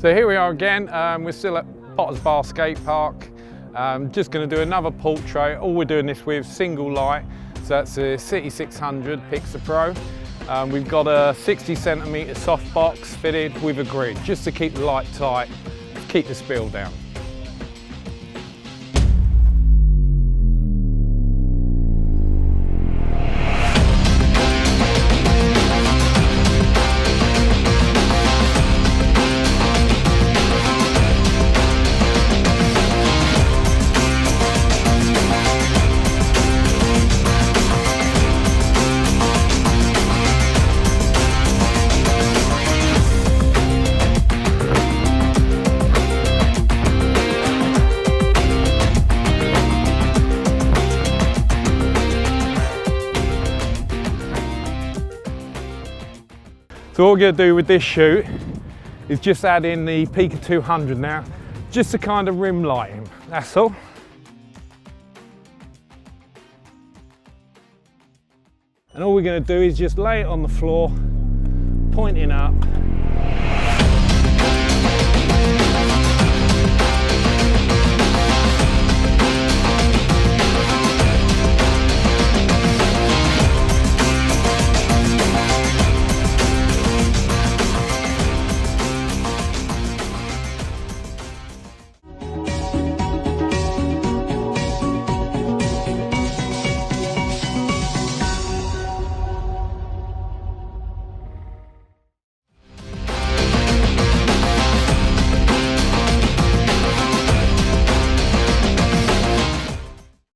So here we are again, we're still at Potter's Bar Skatepark. Just going to do another portrait. All we're doing this with single light, so that's a CITI600 Pixapro. We've got a 60cm softbox fitted with a grid, just to keep the light tight, keep the spill down. So what we're going to do with this shoot is just add in the PIKA200 now, just to kind of rim light him, that's all. And all we're going to do is just lay it on the floor, pointing up.